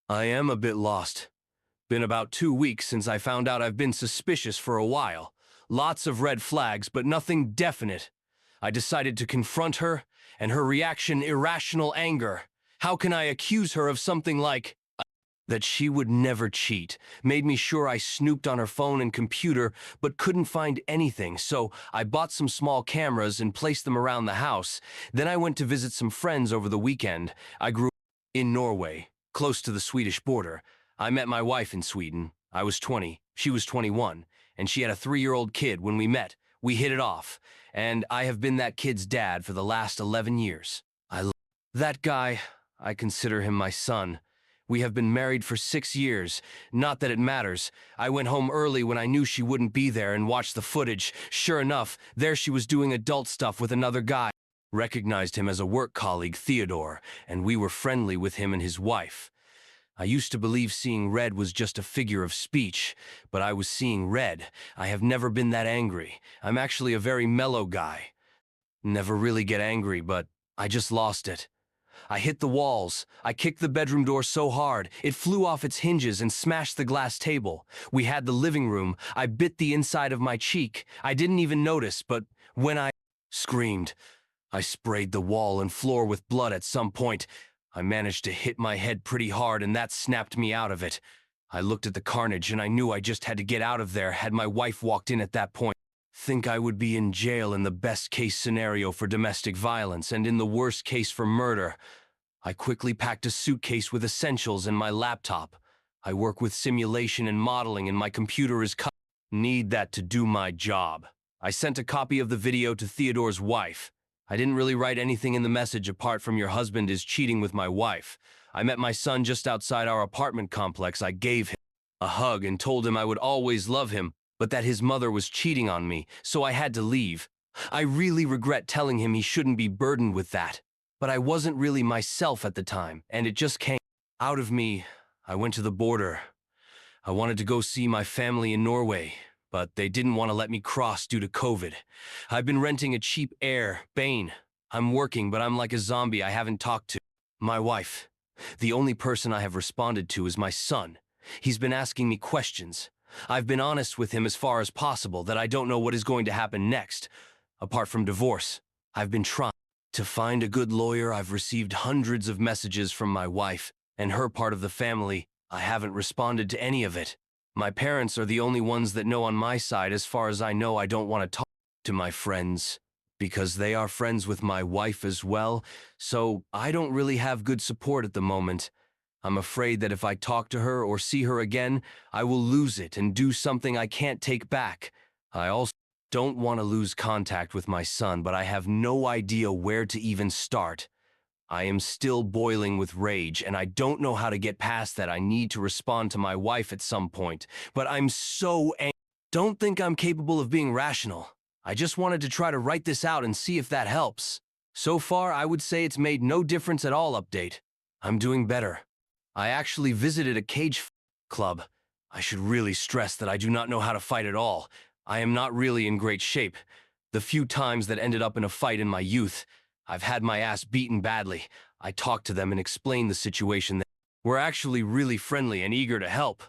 I am a bit lost. Been about 2 weeks since I found out I've been suspicious for a while. Lots of red flags, but nothing definite. I decided to confront her, and her reaction irrational anger. How can I accuse her of something like that she would never cheat? Made me sure I snooped on her phone and computer, but couldn't find anything, so I bought some small cameras and placed them around the house. Then I went to visit some friends over the weekend. I grew up in Norway, close to the Swedish border. I met my wife in Sweden. I was 20, she was 21, and she had a 3-year-old kid when we met. We hit it off, and I have been that kid's dad for the last 11 years. That guy, I consider him my son. We have been married for 6 years. Not that it matters. I went home early when I knew she wouldn't be there and watched the footage. Sure enough, there she was doing adult stuff with another guy. Recognized him as a work colleague, Theodore, and we were friendly with him and his wife. I used to believe seeing red was just a figure of speech, but I was seeing red. I have never been that angry. I'm actually a very mellow guy. Never really get angry, but I just lost it. I hit the walls. I kicked the bedroom door so hard, it flew off its hinges and smashed the glass table. We had the living room. I bit the inside of my cheek. I didn't even notice, but when I screamed, I sprayed the wall and floor with blood at some point. I managed to hit my head pretty hard, and that snapped me out of it. I looked at the carnage, and I knew I just had to get out of there had my wife walked in at that point. Think I would be in jail in the best-case scenario for domestic violence and in the worst case for murder. I quickly packed a suitcase with essentials and my laptop. I work with simulation and modeling, and my computer is cut. Need that to do my job. I sent a copy of the video to Theodore's wife. I didn't really write anything in the message apart from "your husband is cheating with my wife." I met my son just outside our apartment complex. I gave him a hug and told him I would always love him, but that his mother was cheating on me, so I had to leave. I really regret telling him he shouldn't be burdened with that, but I wasn't really myself at the time, and it just came out of me. I went to the border. I wanted to go see my family in Norway, but they didn't want to let me cross due to COVID. I've been renting a cheap Airbnb. I'm working, but I'm like a zombie. I haven't talked to my wife. The only person I have responded to is my son. He's been asking me questions. I've been honest with him as far as possible that I don't know what is going to happen next. Apart from divorce, I've been trying to find a good lawyer. I've received hundreds of messages from my wife and her part of the family. I haven't responded to any of it. My parents are the only ones that know on my side. As far as I know, I don't want to talk to my friends because they are friends with my wife as well, so I don't really have good support at the moment. I'm afraid that if I talk to her or see her again, I will lose it and do something I can't take back. I also don't want to lose contact with my son, but I have no idea where to even start. I am still boiling with rage, and I don't know how to get past that. I need to respond to my wife at some point, but I'm so angry. Don't think I'm capable of being rational. I just wanted to try to write this out and see if that helps. So far, I would say it's made no difference at all. Update. I'm doing better. I actually visited a cage club. I should really stress that I do not know how to fight at all. I am not really in great shape. The few times that ended up in a fight in my youth, I've had my ass beaten badly. I talked to them and explained the situation. They were actually really friendly and eager to help.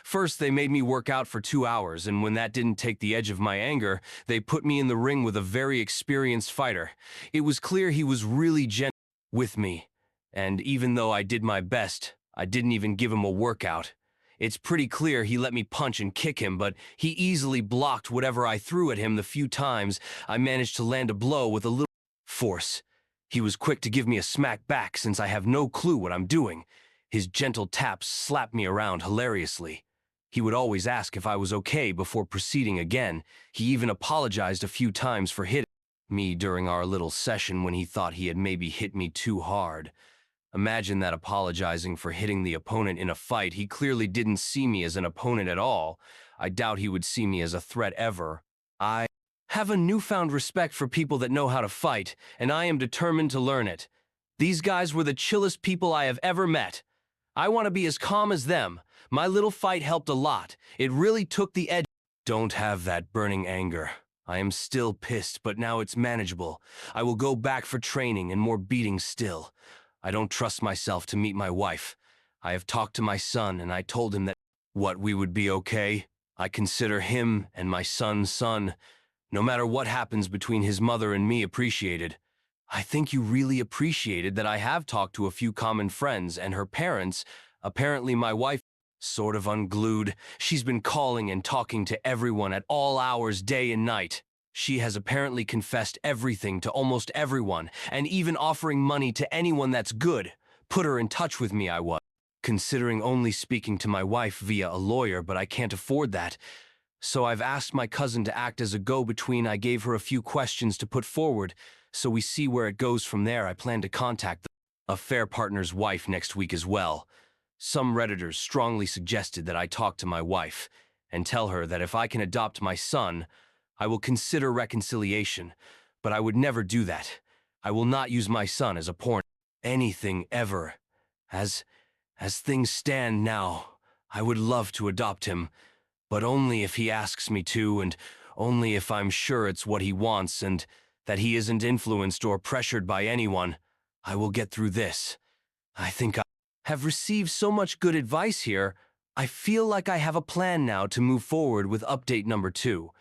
First, they made me work out for 2 hours, and when that didn't take the edge of my anger, they put me in the ring with a very experienced fighter. It was clear he was really gentle with me, and even though I did my best, I didn't even give him a workout. It's pretty clear he let me punch and kick him, but he easily blocked whatever I threw at him. The few times I managed to land a blow with a little force, he was quick to give me a smack back since I have no clue what I'm doing. His gentle taps slapped me around hilariously. He would always ask if I was okay before proceeding again. He even apologized a few times for hitting me during our little session when he thought he had maybe hit me too hard. Imagine that, apologizing for hitting the opponent in a fight. He clearly didn't see me as an opponent at all. I doubt he would see me as a threat ever. I have a newfound respect for people that know how to fight, and I am determined to learn it. These guys were the chillest people I have ever met. I want to be as calm as them. My little fight helped a lot. It really took the edge. Don't have that burning anger. I am still pissed, but now it's manageable. I will go back for training and more beating still. I don't trust myself to meet my wife. I have talked to my son and I told him that what we would be okay. I consider him and my son's son, no matter what happens between his mother and me, appreciated. I think you really appreciated that I have talked to a few common friends and her parents. Apparently my wife sort of unglued. She's been calling and talking to everyone at all hours, day and night. She has apparently confessed everything to almost everyone, and even offering money to anyone that's good. Put her in touch with me, I was considering only speaking to my wife via a lawyer, but I can't afford that. So I've asked my cousin to act as a go-between. I gave her a few questions to put forward, so we see where it goes from there. I plan to contact the affair partner's wife next week as well. Some Redditors strongly suggested that I talk to my wife and tell her that if I can adopt my son, I will consider reconciliation, but I would never do that. I will not use my son as a pawn. Anything ever. As things stand now, I would love to adopt him, but only if he asks me to, and only if I'm sure it's what he wants and that he isn't influenced or pressured by anyone. I will get through this. I think I have received so much good advice here. I feel like I have a plan now to move forward with update number 2.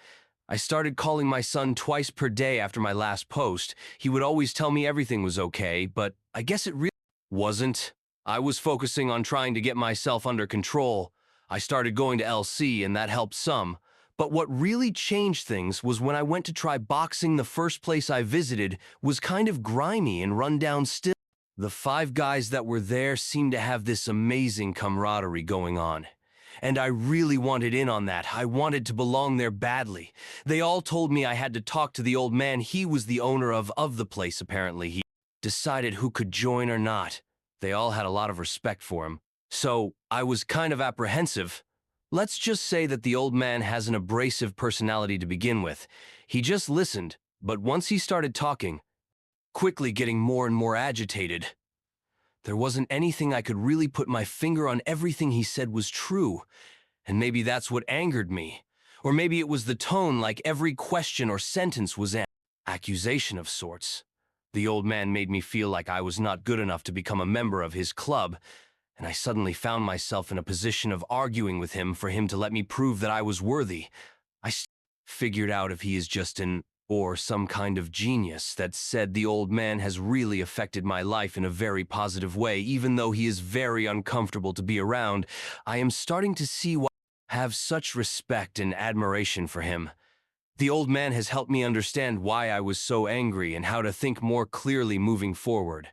I started calling my son twice per day after my last post. He would always tell me everything was okay, but I guess it really wasn't. I was focusing on trying to get myself under control. I started going to LC and that helped some. But what really changed things was when I went to try boxing. The first place I visited was kind of grimy and run down still. The 5 guys that were there seemed to have this amazing camaraderie going on. And I really wanted in on that. I wanted to belong there badly. They all told me I had to talk to the old man. He was the owner of the place, apparently. He decided who could join or not. They all had a lot of respect for him. So I was kind of apprehensive. Let's just say that the old man has an abrasive personality to begin with. He just listened, but once he started talking, quickly getting more and more agitated. There wasn't anything I could really put my finger on. Everything he said was true, and maybe that's what angered me. Or maybe it was the tone, like every question or sentence was an accusation of sorts. The old man made me feel like I was not good enough to become a member of his club, and I suddenly found myself in a position of arguing with him for him to let me prove that I was worthy. I figured out if he is just or some kind of genius that said the old man has really affected my life in a very positive way, even though he is very uncomfortable to be around. I am starting to see why I have such respect and admiration for him. The old man has helped me understand why I was so angry and how to think more clearly moving forward.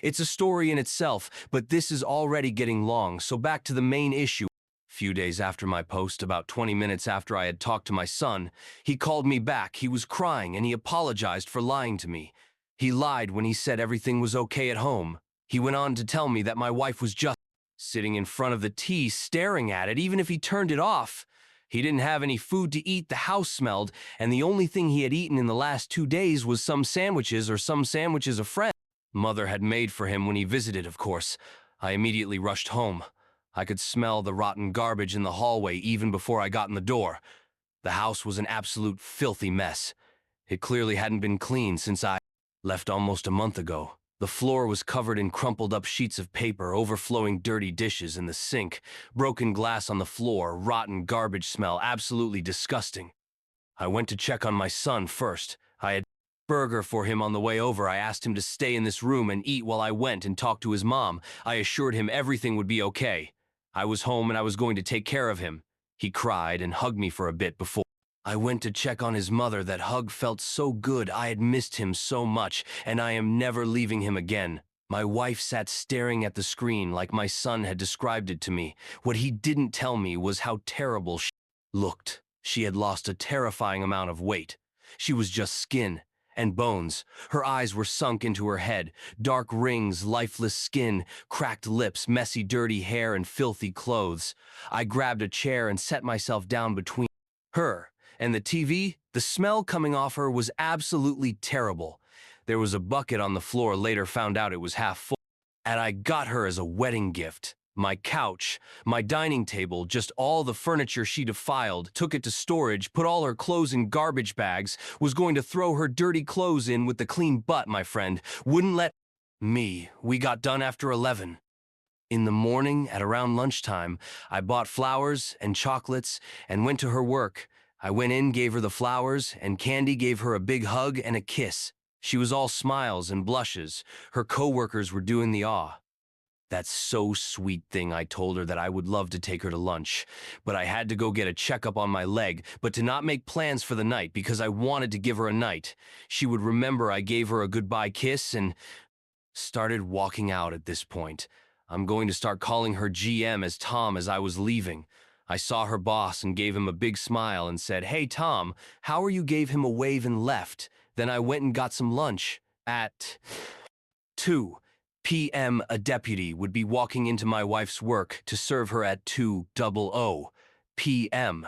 It's a story in itself, but this is already getting long, so back to the main issue. A few days after my post, about 20 minutes after I had talked to my son, he called me back. He was crying and he apologized for lying to me. He lied when he said everything was okay at home. He went on to tell me that my wife was just sitting in front of the tea staring at it, even if he turned it off. He didn't have any food to eat, the house smelled, and the only thing he had eaten in the last 2 days was some sandwiches a friend mother had made for him when he visited, of course. I immediately rushed home. I could smell the rotten garbage in the hallway even before I got in the door. The house was an absolute filthy mess. It clearly hadn't been cleaned since I left almost a month ago. The floor was covered in crumpled up sheets of paper, overflowing dirty dishes in the sink, broken glass on the floor, rotten garbage smell, absolutely disgusting. I went to check on my son first. I had burger for him on the way over. I asked him to stay in this room and eat while I went and talked to his mom. I assured him everything would be okay. I was home and I was going to take care of him. He cried and hugged me for a bit before I went to check on his mother. That hug felt so good. I had missed him so much, and I am never leaving him again. My wife sat staring at the screen like my son had described it to me. What he didn't tell me was how terrible she looked. She had lost a terrifying amount of weight. She was just skin and bones. Her eyes were sunk into her head, dark rings, lifeless skin, cracked lips, messy, dirty hair, and filthy clothes. I grabbed a chair and set myself down between her and the TV. The smell coming off her was absolutely terrible. There was a bucket on the floor, later found out it was half full, and I got her as a wedding gift. My couch, my dining table, just all the furniture she defiled, took it to storage, put all her clothes in garbage bags, was going to throw her dirty clothes in with the clean butt, my friend. Wouldn't let me. We got done after 11. In the morning, at around lunchtime, I bought flowers and chocolates and went to her work. I went in, gave her the flowers, and Candy gave her a big hug and a kiss. She was all smiles and blushes. Her coworkers were doing the awe. That so sweet thing, I told her that I would love to take her to lunch, but I had to go get a checkup on my leg, but to not make plans for the night because I wanted to give her a night. She would remember I gave her a goodbye kiss and started walking out at this point. I'm going to start calling her GM as Tom as I was leaving. I saw her boss and gave him a big smile and said, "Hey, Tom, how are you?" Gave him a wave and left. Then I went and got some lunch. At 2 p.m., a deputy would be walking into my wife's work to serve her at 2:00 p.m.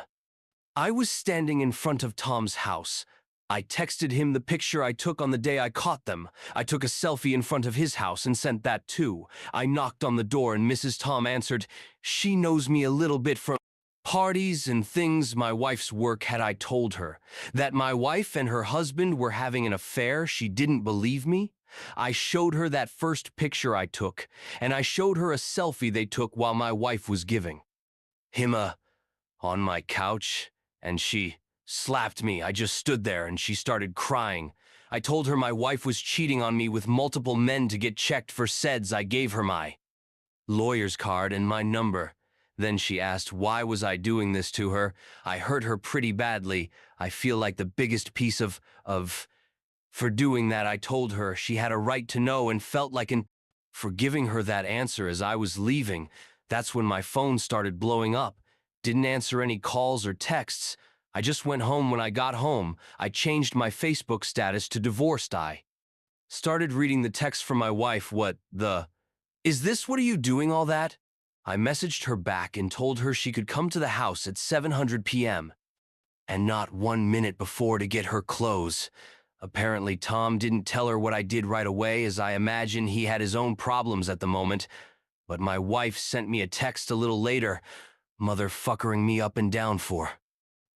I was standing in front of Tom's house. I texted him the picture I took on the day I caught them. I took a selfie in front of his house and sent that too. I knocked on the door and Mrs. Tom answered. She knows me a little bit from parties and things. My wife's work had I told her that my wife and her husband were having an affair. She didn't believe me. I showed her that first picture I took, and I showed her a selfie they took while my wife was giving him on my couch, and she slapped me. I just stood there and she started crying. I told her my wife was cheating on me with multiple men to get checked for SEDS. I gave her my lawyer's card and my number. Then she asked why was I doing this to her. I hurt her pretty badly. I feel like the biggest piece of for doing that. I told her she had a right to know and felt like for giving her that answer as I was leaving. That's when my phone started blowing up. Didn't answer any calls or texts. I just went home. When I got home, I changed my Facebook status to divorced. I started reading the text from my wife. Is this what are you doing all that? I messaged her back and told her she could come to the house at 7:00 p.m. and not 1 minute before to get her clothes. Apparently, Tom didn't tell her what I did right away, as I imagine he had his own problems at the moment. But my wife sent me a text a little later, motherfuckering me up and down for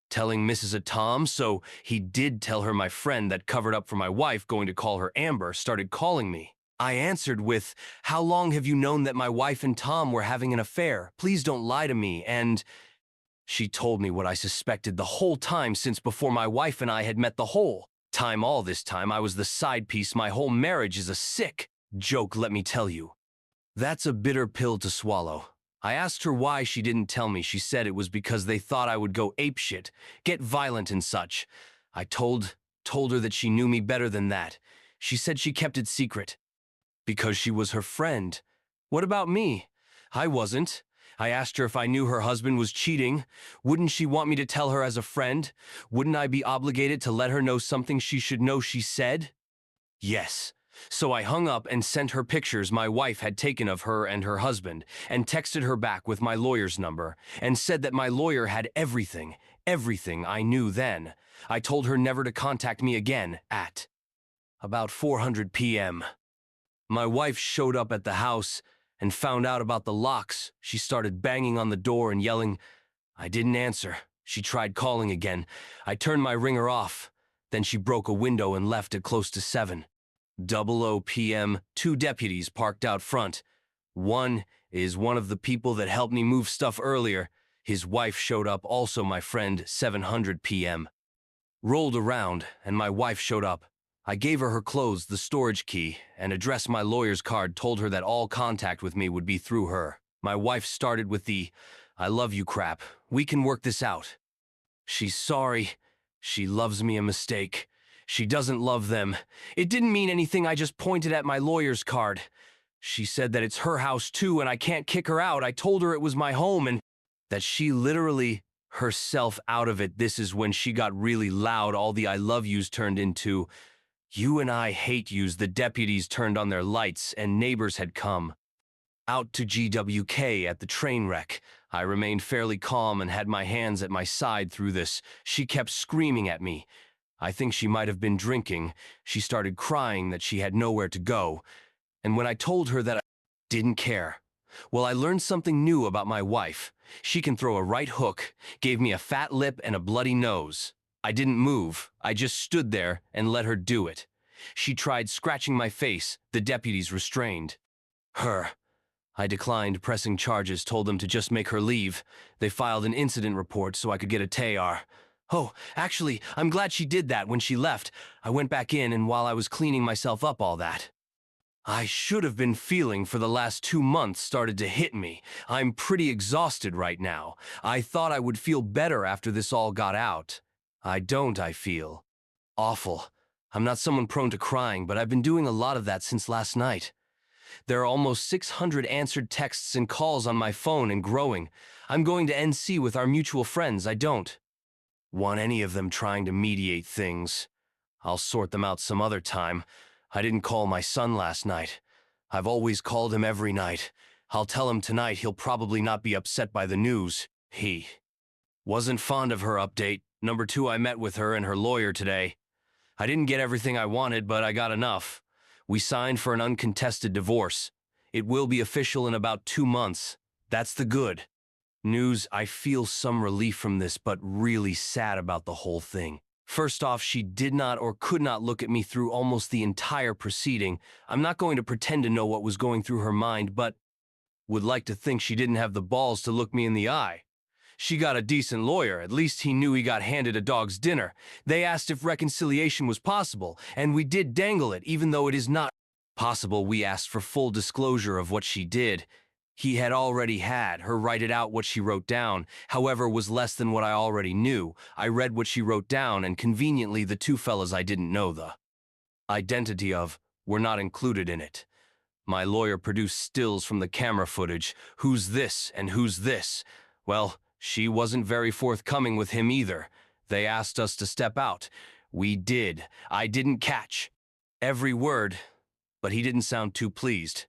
telling Mrs. Tom. So he did tell her. My friend that covered up for my wife going to call her Amber started calling me. I answered with, "How long have you known that my wife and Tom were having an affair? Please don't lie to me." And she told me what I suspected the whole time since before my wife and I had met. The whole time, all this time, I was the side piece. My whole marriage is a sick joke, let me tell you. That's a bitter pill to swallow. I asked her why she didn't tell me. She said it was because they thought I would go apeshit, get violent and such. I told her that she knew me better than that. She said she kept it secret because she was her friend. What about me? I wasn't. I asked her if I knew her husband was cheating. Wouldn't she want me to tell her as a friend? Wouldn't I be obligated to let her know something she should know? She said yes. So I hung up and sent her pictures my wife had taken of her and her husband, and texted her back with my lawyer's number, and said that my lawyer had everything I knew then. I told her never to contact me again. At about 4:00 p.m., my wife showed up at the house and found out about the locks. She started banging on the door and yelling. I didn't answer. She tried calling again. I turned my ringer off. Then she broke a window and left at close to 7:00 p.m. 2 deputies parked out front. One is one of the people that helped me move stuff earlier. His wife showed up also. My friend, 7:00 p.m. rolled around and my wife showed up. I gave her clothes, the storage key, and addressed my lawyer's card, told her that all contact with me would be through her. My wife started with the, "I love you" crap. We can work this out. She's sorry. She loves me. A mistake. She doesn't love them. It didn't mean anything. I just pointed at my lawyer's card. She said that it's her house too and I can't kick her out. I told her it was my home and that she literally herself out of it. This is when she got really loud. All the "I love yous" turned into "you and I hate yous." The deputies turned on their lights and neighbors had come out to GWK at the train wreck. I remained fairly calm and had my hands at my side through this. She kept screaming at me. I think she might have been drinking. She started crying that she had nowhere to go. And when I told her that I didn't care, well, I learned something new about my wife. She can throw a right hook, gave me a fat lip and a bloody nose. I didn't move. I just stood there and let her do it. She tried scratching my face. The deputies restrained her. I declined pressing charges, told them to just make her leave. They filed an incident report so I could get a TAR. Oh, actually, I'm glad she did that when she left. I went back in, and while I was cleaning myself up all that, I should have been feeling for the last 2 months started to hit me. I'm pretty exhausted right now. I thought I would feel better after this all got out. I don't, I feel awful. I'm not someone prone to crying, but I've been doing a lot of that since last night. There are almost 600 answered texts and calls on my phone and growing. I'm going to NC with our mutual friends. I don't want any of them trying to mediate things. I'll sort them out some other time. I didn't call my son last night. I've always called him every night. I'll tell him tonight. He'll probably not be upset by the news. He wasn't fond of her update. Number 2, I met with her and her lawyer today. I didn't get everything I wanted, but I got enough. We signed for an uncontested divorce. It will be official in about 2 months. That's the good news. I feel some relief from this, but really sad about the whole thing. First off, she did not or could not look at me through almost the entire proceeding. I'm not going to pretend to know what was going through her mind, but would like to think she didn't have the balls to look me in the eye. She got a decent lawyer. At least he knew he got handed a dog's dinner. They asked if reconciliation was possible, and we did dangle it, even though it is not possible. We asked for full disclosure of what she did. He had already had her write it out what she wrote down, however, was less than what I already knew. I read what she wrote down, and conveniently the 2 fellas I didn't know the identity of were not included in it. My lawyer produced stills from the camera footage. Who's this and who's this? Well, she wasn't very forthcoming with him either. They asked us to step out. We did. I didn't catch every word, but he didn't sound too pleased.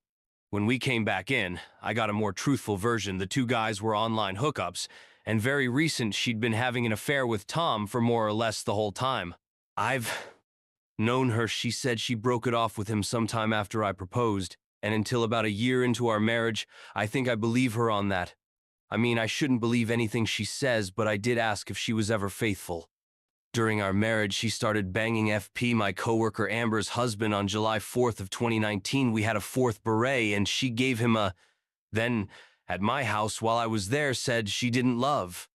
When we came back in, I got a more truthful version. The 2 guys were online hookups, and very recent she'd been having an affair with Tom for more or less the whole time. I've known her. She said she broke it off with him sometime after I proposed, and until about a year into our marriage, I think I believe her on that. I mean, I shouldn't believe anything she says, but I did ask if she was ever faithful. During our marriage, she started banging FP, my coworker Amber's husband, on July 4th of 2019. We had a 4th beret, and she gave him a... Then, at my house while I was there, said she didn't love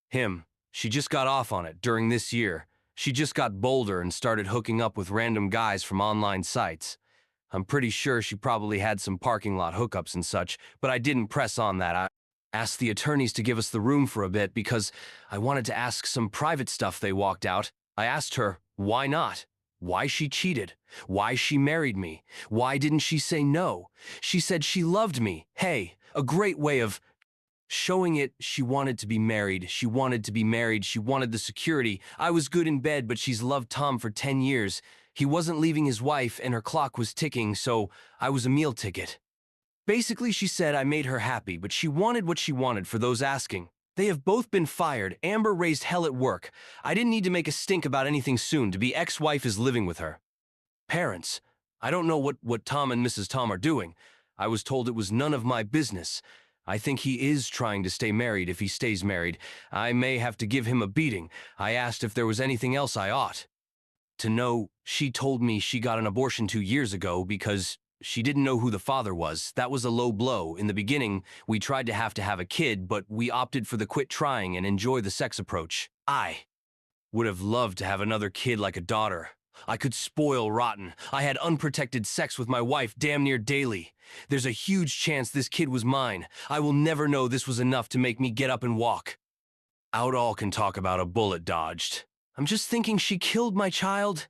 him. She just got off on it during this year. She just got bolder and started hooking up with random guys from online sites. I'm pretty sure she probably had some parking lot hookups and such, but I didn't press on that. I asked the attorneys to give us the room for a bit because I wanted to ask some private stuff. They walked out. I asked her, why not? Why she cheated? Why she married me? Why didn't she say no? She said she loved me. Hey, a great way of showing it. She wanted to be married. She wanted to be married. She wanted the security. I was good in bed, but she's loved Tom for 10 years. He wasn't leaving his wife, and her clock was ticking, so I was a meal ticket. Basically, she said I made her happy, but she wanted what she wanted. For those asking, they have both been fired. Amber raised hell at work. I didn't need to make a stink about anything soon. To be ex-wife is living with her parents. I don't know what Tom and Mrs. Tom are doing. I was told it was none of my business. I think he is trying to stay married. If he stays married, I may have to give him a beating. I asked if there was anything else I ought to know. She told me she got an abortion 2 years ago because she didn't know who the father was. That was a low blow. In the beginning, we tried to have a kid, but we opted for the quit trying and enjoy the sex approach. I would have loved to have another kid like a daughter. I could spoil rotten. I had unprotected sex with my wife damn near daily. There's a huge chance this kid was mine. I will never know this was enough to make me get up and walk out. All can talk about a bullet dodged. I'm just thinking she killed my child.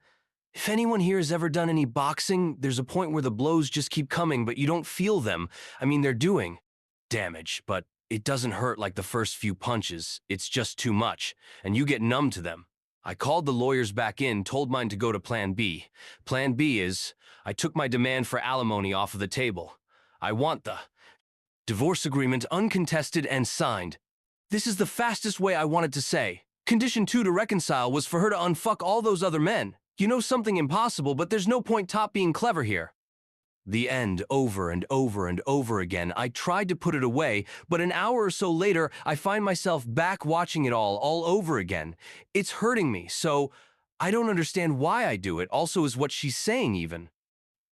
If anyone here has ever done any boxing, there's a point where the blows just keep coming, but you don't feel them. I mean, they're doing damage, but it doesn't hurt like the first few punches. It's just too much, and you get numb to them. I called the lawyers back in, told mine to go to Plan B. Plan B is, I took my demand for alimony off of the table. I want the divorce agreement uncontested and signed. This is the fastest way I wanted to say. Condition 2 to reconcile was for her to unfuck all those other men. You know, something impossible, but there's no point top being clever here. The end, over and over and over again. I tried to put it away, but an hour or so later, I find myself back watching it all over again. It's hurting me, so I don't understand why I do it. Also, is what she's saying even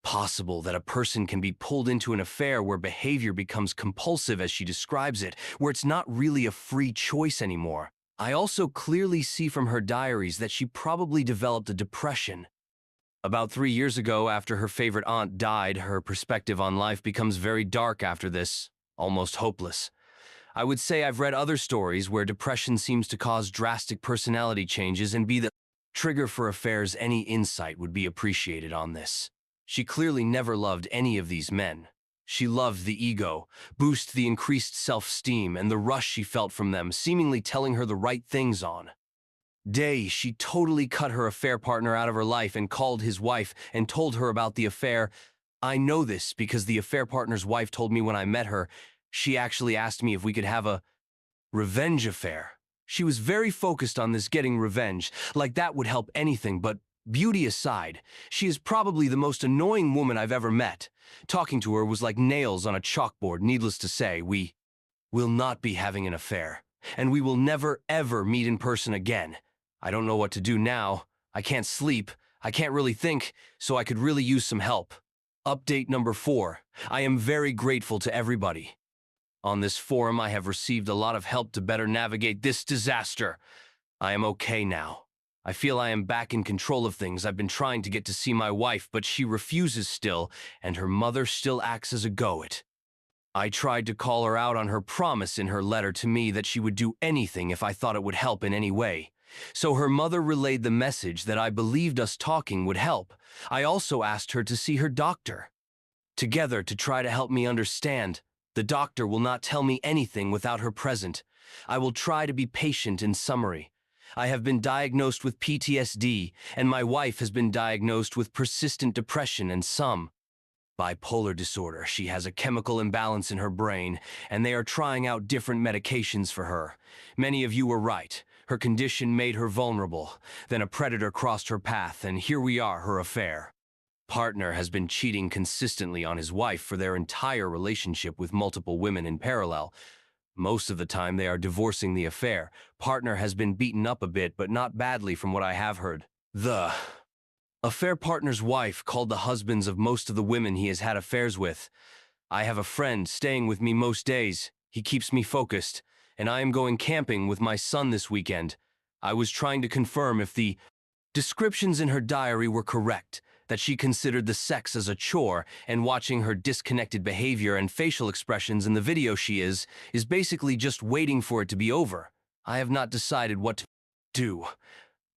Possible that a person can be pulled into an affair where behavior becomes compulsive, as she describes it, where it's not really a free choice anymore. I also clearly see from her diaries that she probably developed a depression. About 3 years ago, after her favorite aunt died, her perspective on life becomes very dark after this, almost hopeless. I would say I've read other stories where depression seems to cause drastic personality changes and be the trigger for affairs. Any insight would be appreciated on this. She clearly never loved any of these men. She loved the ego, boost the increased self-esteem, and the rush she felt from them, seemingly telling her the right things on. Day, she totally cut her affair partner out of her life and called his wife and told her about the affair. I know this because the affair partner's wife told me when I met her. She actually asked me if we could have a revenge affair. She was very focused on this getting revenge, like that would help anything, but beauty aside, she is probably the most annoying woman I've ever met. Talking to her was like nails on a chalkboard. Needless to say, we will not be having an affair, and we will never ever meet in person again. I don't know what to do now. I can't sleep. I can't really think, so I could really use some help. Update number 4. I am very grateful to everybody. On this forum, I have received a lot of help to better navigate this disaster. I am okay now. I feel I am back in control of things. I've been trying to get to see my wife, but she refuses still, and her mother still acts as a goat. I tried to call her out on her promise in her letter to me that she would do anything if I thought it would help in any way. So her mother relayed the message that I believed us talking would help. I also asked her to see her doctor. Together to try to help me understand. The doctor will not tell me anything without her present. I will try to be patient. In summary, I have been diagnosed with PTSD, and my wife has been diagnosed with persistent depression and some bipolar disorder. She has a chemical imbalance in her brain, and they are trying out different medications for her. Many of you were right. Her condition made her vulnerable. Then a predator crossed her path, and here we are, her affair. Partner has been cheating consistently on his wife for their entire relationship with multiple women in parallel. Most of the time they are divorcing the affair. Partner has been beaten up a bit, but not badly from what I have heard. The affair partner's wife called the husbands of most of the women he has had affairs with. I have a friend staying with me most days. He keeps me focused, and I am going camping with my son this weekend. I was trying to confirm if the descriptions in her diary were correct, that she considered the sex as a chore, and watching her disconnected behavior and facial expressions in the video she is basically just waiting for it to be over. I have not decided what to do,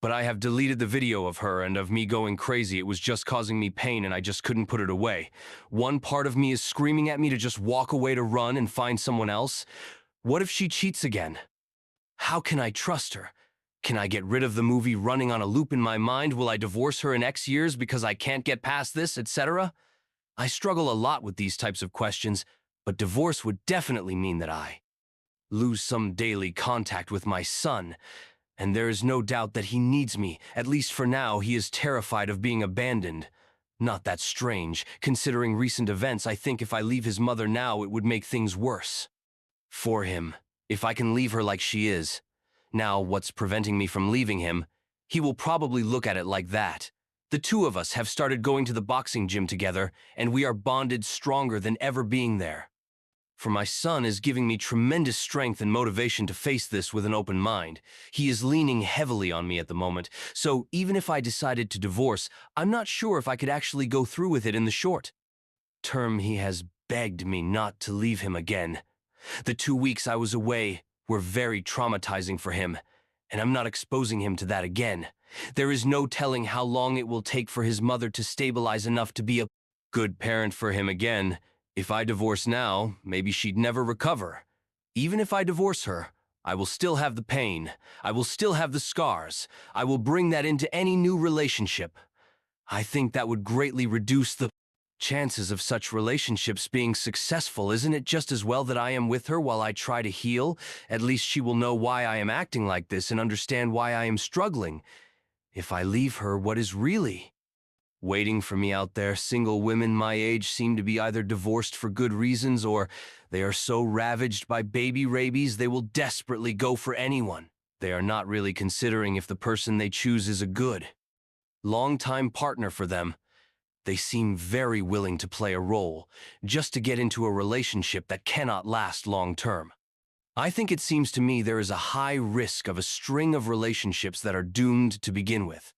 but I have deleted the video of her and of me going crazy. It was just causing me pain and I just couldn't put it away. One part of me is screaming at me to just walk away, to run and find someone else. What if she cheats again? How can I trust her? Can I get rid of the movie running on a loop in my mind? Will I divorce her in X years because I can't get past this, etc.? I struggle a lot with these types of questions, but divorce would definitely mean that I lose some daily contact with my son, and there is no doubt that he needs me. At least for now, he is terrified of being abandoned. Not that strange. Considering recent events, I think if I leave his mother now, it would make things worse for him. If I can leave her like she is. Now, what's preventing me from leaving him? He will probably look at it like that. The two of us have started going to the boxing gym together, and we are bonded stronger than ever being there. For my son is giving me tremendous strength and motivation to face this with an open mind. He is leaning heavily on me at the moment, so even if I decided to divorce, I'm not sure if I could actually go through with it in the short term. He has begged me not to leave him again. The 2 weeks I was away were very traumatizing for him, and I'm not exposing him to that again. There is no telling how long it will take for his mother to stabilize enough to be a good parent for him again. If I divorce now, maybe she'd never recover. Even if I divorce her, I will still have the pain. I will still have the scars. I will bring that into any new relationship. I think that would greatly reduce the chances of such relationships being successful. Isn't it just as well that I am with her while I try to heal? At least she will know why I am acting like this and understand why I am struggling. If I leave her, what is really waiting for me out there? Single women my age seem to be either divorced for good reasons or they are so ravaged by baby rabies they will desperately go for anyone. They are not really considering if the person they choose is a good long-time partner for them. They seem very willing to play a role, just to get into a relationship that cannot last long term. I think it seems to me there is a high risk of a string of relationships that are doomed to begin with.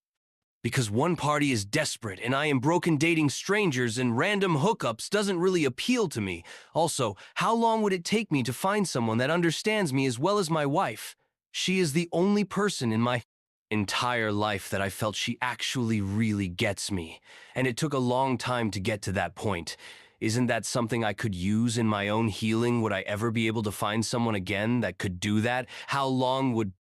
Because one party is desperate and I am broken dating strangers and random hookups doesn't really appeal to me. Also, how long would it take me to find someone that understands me as well as my wife? She is the only person in my entire life that I felt she actually really gets me, and it took a long time to get to that point. Isn't that something I could use in my own healing? Would I ever be able to find someone again that could do that? How long would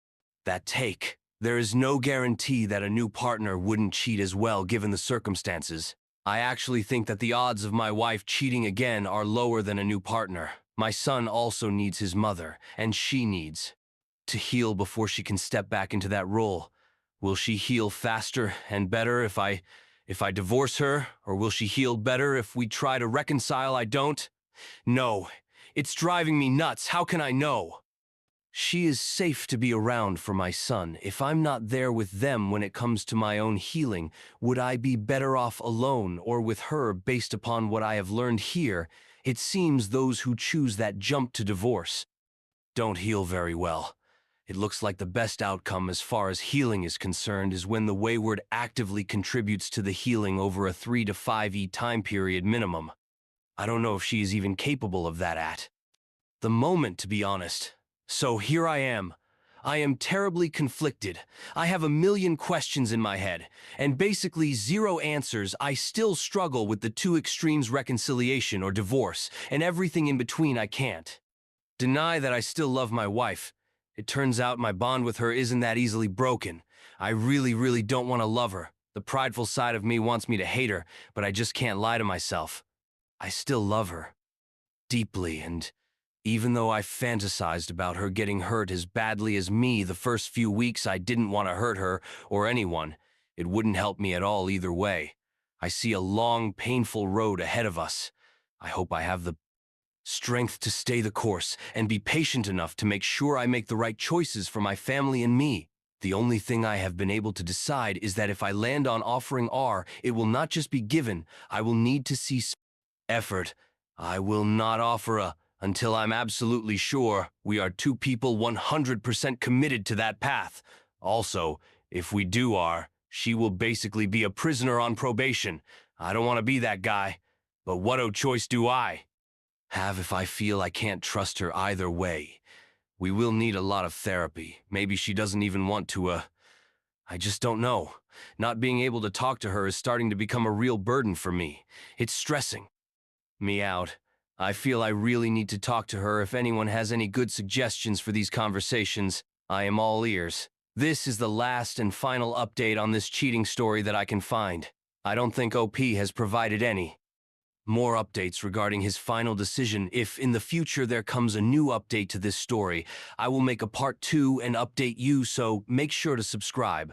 that take? There is no guarantee that a new partner wouldn't cheat as well given the circumstances. I actually think that the odds of my wife cheating again are lower than a new partner. My son also needs his mother, and she needs to heal before she can step back into that role. Will she heal faster and better if I divorce her, or will she heal better if we try to reconcile? I don't know. It's driving me nuts. How can I know? She is safe to be around for my son. If I'm not there with them when it comes to my own healing, would I be better off alone or with her based upon what I have learned here? It seems those who choose that jump to divorce don't heal very well. It looks like the best outcome as far as healing is concerned is when the wayward actively contributes to the healing over a 3 to 5 time period minimum. I don't know if she is even capable of that at the moment, to be honest. So here I am. I am terribly conflicted. I have a million questions in my head, and basically zero answers. I still struggle with the two extremes, reconciliation or divorce, and everything in between. I can't deny that I still love my wife. It turns out my bond with her isn't that easily broken. I really don't want to love her. The prideful side of me wants me to hate her, but I just can't lie to myself. I still love her deeply, and even though I fantasized about her getting hurt as badly as me the first few weeks, I didn't want to hurt her or anyone. It wouldn't help me at all either way. I see a long, painful road ahead of us. I hope I have the strength to stay the course and be patient enough to make sure I make the right choices for my family and me. The only thing I have been able to decide is that if I land on offering R, it will not just be given. I will need to see effort. I will not offer a until I'm absolutely sure we are two people 100% committed to that path. Also, if we do are, she will basically be a prisoner on probation. I don't want to be that guy, but what choice do I have if I feel I can't trust her either way? We will need a lot of therapy. Maybe she doesn't even want to, I just don't know. Not being able to talk to her is starting to become a real burden for me. It's stressing me out. I feel I really need to talk to her. If anyone has any good suggestions for these conversations, I am all ears. This is the last and final update on this cheating story that I can find. I don't think OP has provided any more updates regarding his final decision. If in the future there comes a new update to this story, I will make a part 2 and update you, so make sure to subscribe.